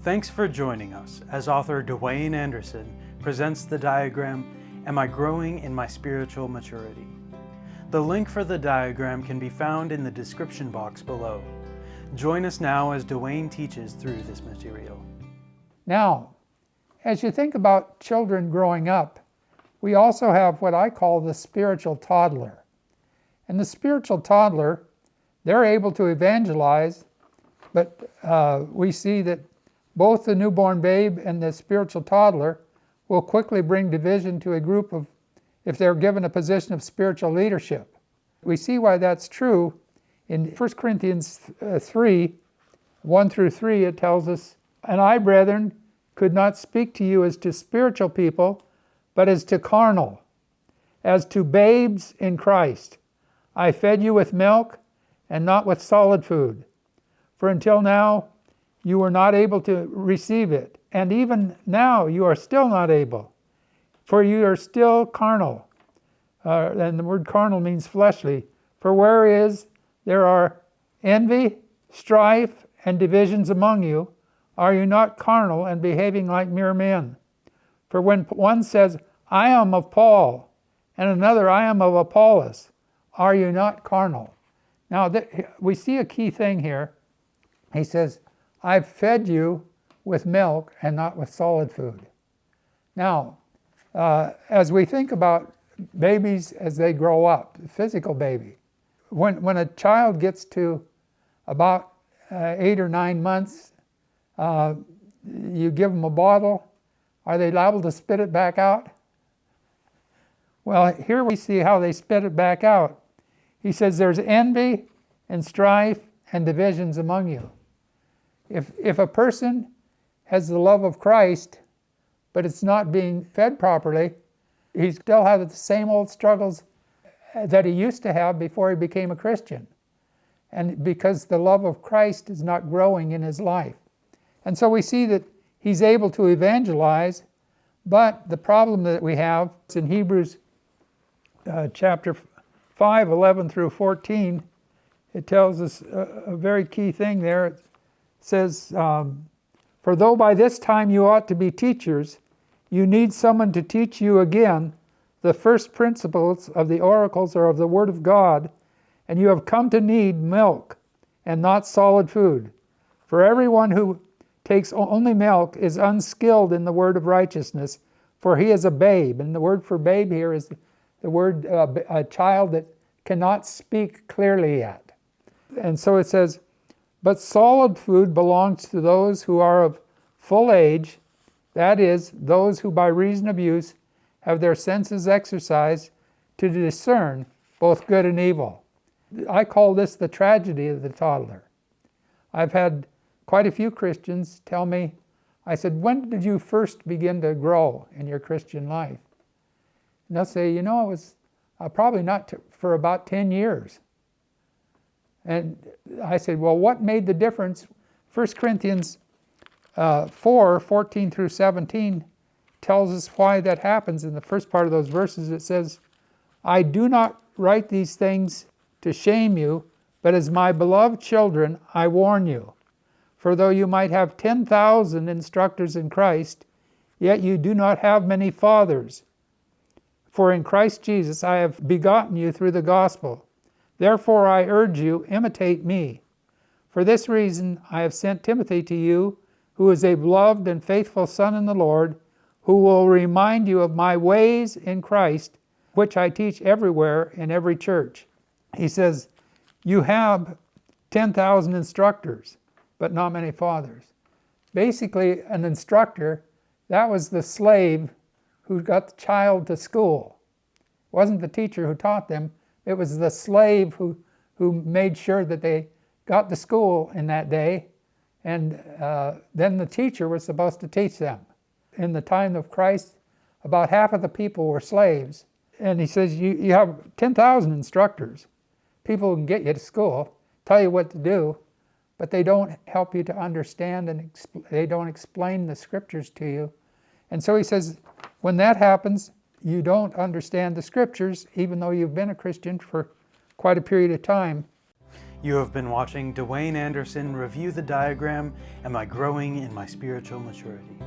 Thanks for joining us as author Dwayne Anderson presents the diagram, Am I Growing in My Spiritual Maturity? The link for the diagram can be found in the description box below. Join us now as Dwayne teaches through this material. Now, as you think about children growing up, we also have what I call the spiritual toddler. And the spiritual toddler, they're able to evangelize, but we see that both the newborn babe and the spiritual toddler will quickly bring division to a group of, if they're given a position of spiritual leadership. We see why that's true. In 1 Corinthians 3, 1 through 3, it tells us, And I, brethren, could not speak to you as to spiritual people, but as to carnal, as to babes in Christ. I fed you with milk and not with solid food. For until now you were not able to receive it, and even now you are still not able, for you are still carnal. And the word carnal means fleshly. For whereas there are envy, strife, and divisions among you, are you not carnal and behaving like mere men? For when one says, I am of Paul, and another, I am of Apollos, are you not carnal? Now, we see a key thing here. He says, I've fed you with milk and not with solid food. Now, as we think about babies as they grow up, physical baby, when a child gets to about 8 or 9 months, you give them a bottle. Are they liable to spit it back out? Well, here we see how they spit it back out. He says there's envy and strife and divisions among you. If a person has the love of Christ, but it's not being fed properly, he still has the same old struggles that he used to have before he became a Christian. And because the love of Christ is not growing in his life. And so we see that he's able to evangelize, but the problem that we have is in Hebrews chapter 5, 11 through 14, it tells us a very key thing there. It says, For though by this time you ought to be teachers, you need someone to teach you again the first principles of the oracles or of the Word of God, and you have come to need milk and not solid food. For everyone who takes only milk is unskilled in the word of righteousness, for he is a babe. And the word for babe here is the word a child that cannot speak clearly yet. And so it says, But solid food belongs to those who are of full age, that is, those who by reason of use have their senses exercised to discern both good and evil. I call this the tragedy of the toddler. I've had quite a few Christians tell me, I said, when did you first begin to grow in your Christian life? And they'll say, it was probably not for about 10 years. And I said, well, what made the difference? 1 Corinthians 4, 14 through 17 tells us why that happens. In the first part of those verses, it says, I do not write these things to shame you, but as my beloved children, I warn you. For though you might have 10,000 instructors in Christ, yet you do not have many fathers. For in Christ Jesus I have begotten you through the gospel. Therefore I urge you, imitate me. For this reason I have sent Timothy to you, who is a beloved and faithful son in the Lord, who will remind you of my ways in Christ, which I teach everywhere in every church. He says, you have 10,000 instructors, but not many fathers. Basically, an instructor, that was the slave who got the child to school. It wasn't the teacher who taught them, it was the slave who made sure that they got to school in that day, and then the teacher was supposed to teach them. In the time of Christ, about half of the people were slaves. And he says, you have 10,000 instructors, people who can get you to school, tell you what to do, but they don't help you to understand and they don't explain the scriptures to you. And so he says, when that happens, you don't understand the scriptures, even though you've been a Christian for quite a period of time. You have been watching Dwayne Anderson review the diagram, Am I Growing in My Spiritual Maturity?